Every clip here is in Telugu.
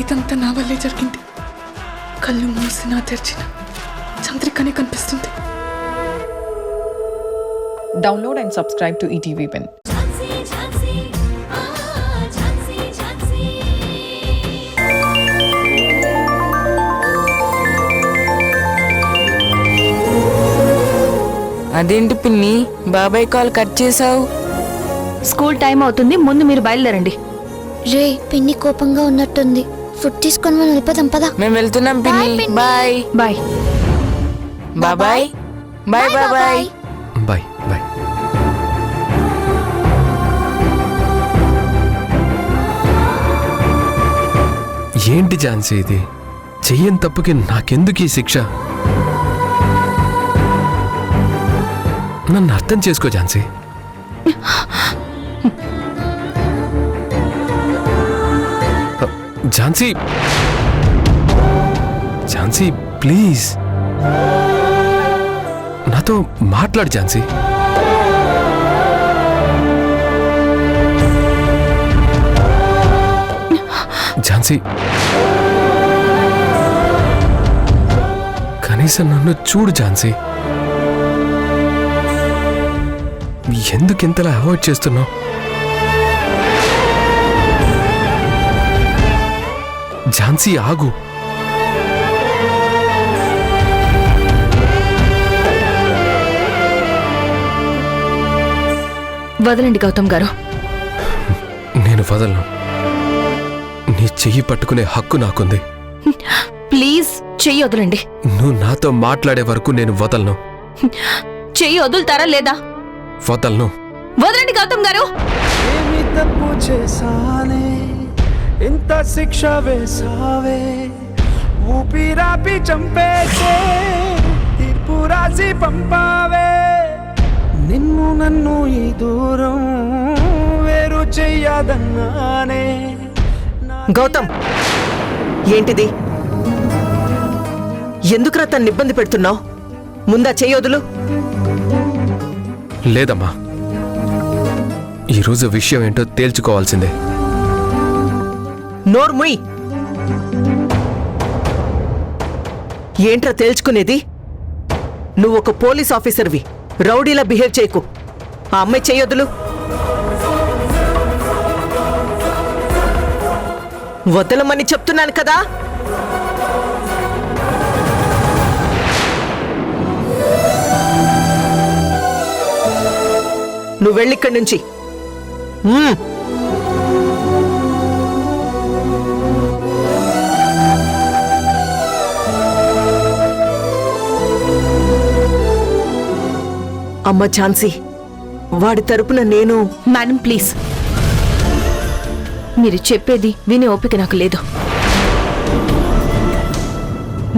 ఇదంతా నా వల్లే జరిగింది. కళ్ళు మూసినా తెరిచిన చంద్రికనే కనిపిస్తుంది. Download and subscribe to ETV Win. అదేంటి పిన్ని, బాబాయ్ కాల్ కట్ చేసావు? స్కూల్ టైం అవుతుంది, ముందు మీరు బయలుదేరండి. రే, పిన్ని కోపంగా ఉన్నట్టుంది. ఫుడ్ తీసుకొని మనం వెళ్ళిపోదాం పదా. మేము వెళ్తున్నాం పిన్ని. బాయ్ బాయ్ బాబాయ్. బాయ్ బాబాయ్. Bye bye. ఏంటి ఝాన్సీ ఇది? చెయ్యని తప్పుకి నాకెందుకు ఈ శిక్ష? నన్ను అర్థం చేసుకో ఝాన్సీ. ఝాన్సీ, ఝాన్సీ ప్లీజ్ నాతో మాట్లాడు ఝాన్సీ. ఝాన్సీ, కనీసం నన్ను చూడు ఝాన్సీ. ఎందుకు ఇంతలా అవాయిడ్ చేస్తున్నావు? ఝాన్సీ ఆగు. వదలండి గౌతమ్ గారు. నేను వదలను. నీ చెయ్యి పట్టుకునే హక్కు నాకుంది. ప్లీజ్ చెయ్యి వదలండి. నువ్వు నాతో మాట్లాడే వరకు నేను వదలను. చెయ్యి వదులుతారా లేదా? వదలను. వదలండి గౌతమ్ గారు. ఏమి తప్పు చేశానే, ఇంత శిక్ష వేసావే, ఊపిరాపి చంపేసే, తీర్పు రాసి పంపావే. నిన్ను నన్ను ఈ దూరం వేరు చెయ్యదన్నానే. గౌతమ్, ఏంటిది? ఎందుకురా తన్ని ఇబ్బంది పెడుతున్నావు? ముందా చెయ్యొదులు. లేదమ్మా, ఈరోజు విషయం ఏంటో తేల్చుకోవాల్సిందే. నోర్ముయ్. ఏంట్రా తేల్చుకునేది? నువ్వు ఒక పోలీస్ ఆఫీసర్వి, రౌడీలా బిహేవ్ చేయకు. ఆ అమ్మాయి చెయ్యొదులు. వదలమని చెప్తున్నాను కదా. నువ్వు వెళ్ళిక్కడి నుంచి. అమ్మ ఝాన్సీ, వాడి తరపున నేను. మేడం ప్లీజ్, మీరు చెప్పేది వినే ఓపిక నాకు లేదు.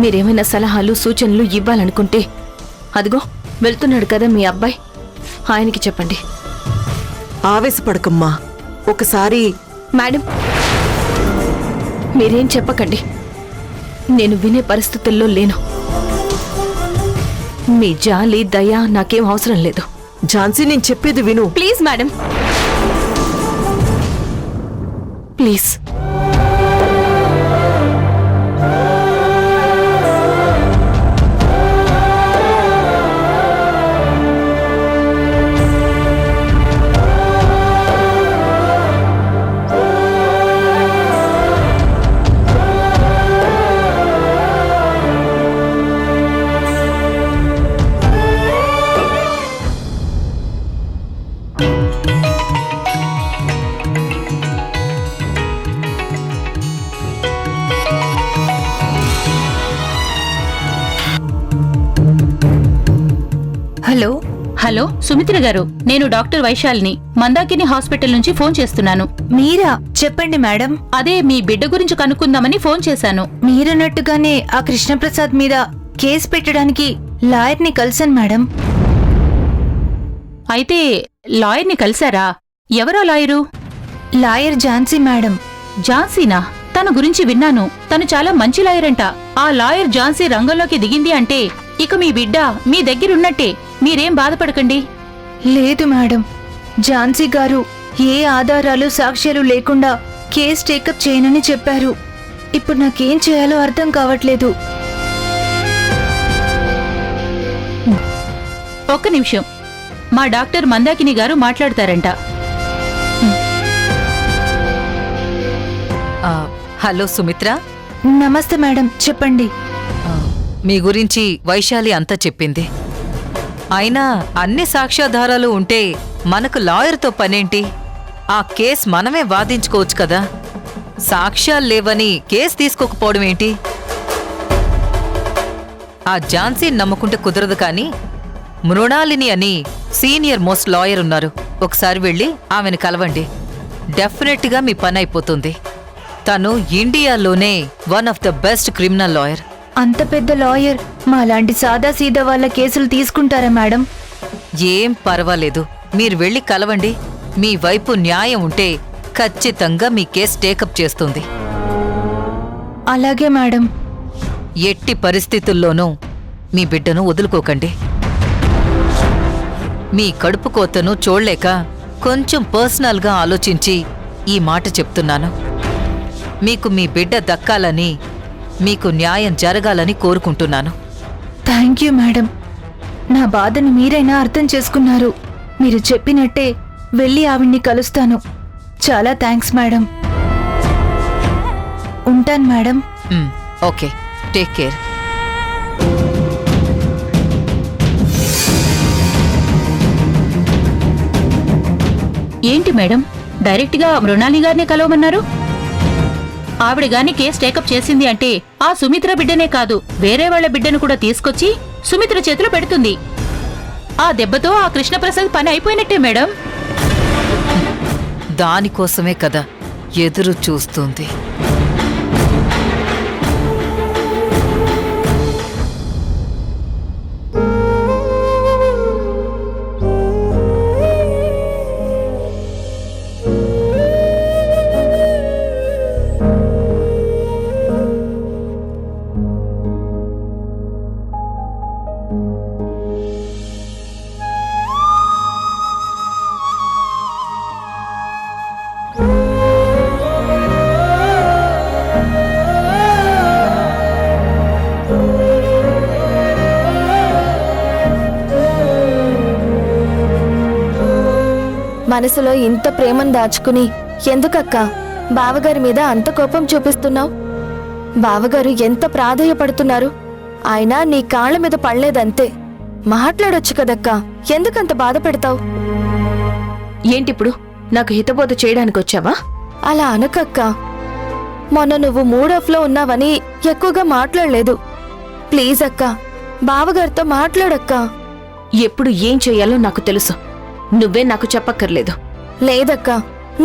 మీరేమైనా సలహాలు సూచనలు ఇవ్వాలనుకుంటే అదిగో వెళ్తున్నాడు కదా మీ అబ్బాయి, ఆయనకి చెప్పండి. ఆవేశపడకమ్మా. ఒకసారి. మేడం మీరేం చెప్పకండి, నేను వినే పరిస్థితుల్లో లేను. మీ జాలి దయ నాకేం అవసరం లేదు. ఝాన్సీ, నేను చెప్పేది విను. Please madam, please. Hello hello Sumitra గారు, నేను డాక్టర్ వైశాలిని, మందాకిని హాస్పిటల్ నుంచి ఫోన్ చేస్తున్నాను. మీరా? చెప్పండి మేడం. అదే మీ బిడ్డ గురించి కనుక్కుందామని ఫోన్ చేశాను. మీరన్నట్టుగానే ఆ కృష్ణప్రసాద్ మీద కేసు పెట్టడానికి లాయర్ని కలిశాను మేడం. అయితే లాయర్ని కలిశారా? ఎవరా లాయరు? Lawyer Jhansi madam. ఝాన్సీనా? తన గురించి విన్నాను. తను చాలా మంచి లాయర్ అంట. ఆ లాయర్ ఝాన్సీ రంగంలోకి దిగింది అంటే ఇక మీ బిడ్డ మీ దగ్గరున్నట్టే. మీరేం బాధపడకండి. లేదు మేడం, ఝాన్సీ గారు ఏ ఆధారాలు సాక్ష్యాలు లేకుండా కేసు టేకప్ చేయనని చెప్పారు. ఇప్పుడు నాకేం చేయాలో అర్థం కావట్లేదు. ఒక్క నిమిషం, మా డాక్టర్ మందాకిని గారు మాట్లాడతారంట. హలో సుమిత్ర. నమస్తే మేడం, చెప్పండి. మీ గురించి వైశాలి అంతా చెప్పింది. అయినా అన్ని సాక్ష్యాధారాలు ఉంటే మనకు లాయర్తో పనేంటి? ఆ కేస్ మనమే వాదించుకోవచ్చు కదా. సాక్ష్యాలు లేవని కేసు తీసుకోకపోవడం ఏంటి? ఆ ఝాన్సీని నమ్ముకుంటే కుదరదు కానీ మృణాలిని అని సీనియర్ మోస్ట్ లాయర్ ఉన్నారు. ఒకసారి వెళ్ళి ఆమెను కలవండి. డెఫినెట్గా మీ పని అయిపోతుంది. తను ఇండియాలోనే one of the best criminal lawyer. అంత పెద్ద లాయర్ మాలాంటి సాదా సీదా వాళ్ళ కేసులు తీసుకుంటారా మేడం? ఏం పర్వాలేదు, మీరు వెళ్ళి కలవండి. మీ వైపు న్యాయం ఉంటే ఖచ్చితంగా మీ కేసు టేకప్ చేస్తుంది. అలాగే మేడం. ఎట్టి పరిస్థితుల్లోనూ మీ బిడ్డను వదులుకోకండి. మీ కడుపు కోతను చూడలేక కొంచెం పర్సనల్గా ఆలోచించి ఈ మాట చెప్తున్నాను. మీకు మీ బిడ్డ దక్కాలని, మీకు న్యాయం జరగాలని కోరుకుంటున్నాను. Thank you madam. నా బాధను మీరైనా అర్థం చేసుకున్నారు. మీరు చెప్పినట్టే వెళ్ళి ఆవిడ్ని కలుస్తాను. చాలా థ్యాంక్స్ మేడం. ఉంటాను మేడం. Okay, take care. ఏంటి మేడం, డైరెక్ట్గా మృణాలి గారినే కలవమన్నారు? ఆవిడ గాని కేసు టేకప్ చేసింది అంటే ఆ సుమిత్ర బిడ్డనే కాదు, వేరే వాళ్ల బిడ్డను కూడా తీసుకొచ్చి సుమిత్ర చేతిలో పెడుతుంది. ఆ దెబ్బతో ఆ కృష్ణప్రసాద్ పని అయిపోయినట్టే మేడం. దానికోసమే కదా ఎదురు చూస్తుంది. మనసులో ఇంత ప్రేమను దాచుకుని ఎందుకక్కా బావగారి మీద అంత కోపం చూపిస్తున్నావు? బావగారు ఎంత ప్రాధేయపడుతున్నారు. అయినా నీ కాళ్ళ మీద పడలేదంతే. మాట్లాడొచ్చు కదక్కా, ఎందుకంత బాధ పెడతావు? ఏంటిప్పుడు నాకు హితబోధ చేయడానికి వచ్చావా? అలా అనకక్కా. మొన్న నువ్వు మూడోఫ్లో ఉన్నావని ఎక్కువగా మాట్లాడలేదు. ప్లీజ్ అక్కా, బావగారితో మాట్లాడక్కా. ఎప్పుడు ఏం చెయ్యాలో నాకు తెలుసు. నువ్వే నాకు చెప్పక్కర్లేదు. లేదక్కా,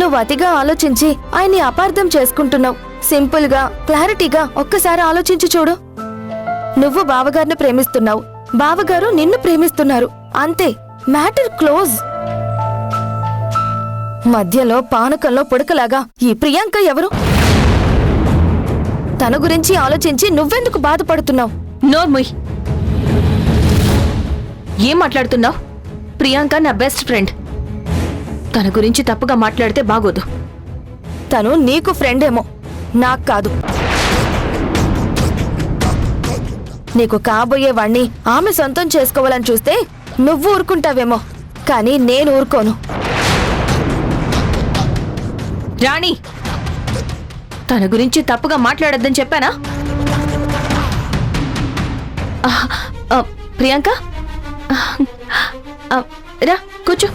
నువ్వు అతిగా ఆలోచించి ఆయన్ని అపార్థం చేసుకుంటున్నావు. సింపుల్ గా, క్లారిటీగా ఒక్కసారి ఆలోచించి చూడు. నువ్వు బావగారిని ప్రేమిస్తున్నావు, బావగారు నిన్ను ప్రేమిస్తున్నారు. అంతే, మ్యాటర్ క్లోజ్. మధ్యలో పానకంలో పుడకలాగా ఈ ప్రియాంక ఎవరు? తన గురించి ఆలోచించి నువ్వెందుకు బాధపడుతున్నావు? నోర్ముయ్, ఏం మాట్లాడుతున్నావు? ప్రియాంక నా బెస్ట్ ఫ్రెండ్. తన గురించి తప్పుగా మాట్లాడితే బాగోదు. తను నీకు ఫ్రెండేమో, నాకు కాదు. నీకు కాబోయేవాణ్ణి ఆమె సొంతం చేసుకోవాలని చూస్తే నువ్వు ఊరుకుంటావేమో, కానీ నేను ఊరుకోను. రాణి, తన గురించి తప్పుగా మాట్లాడొద్దని చెప్పానా? ప్రియాంక రా కూర్చో.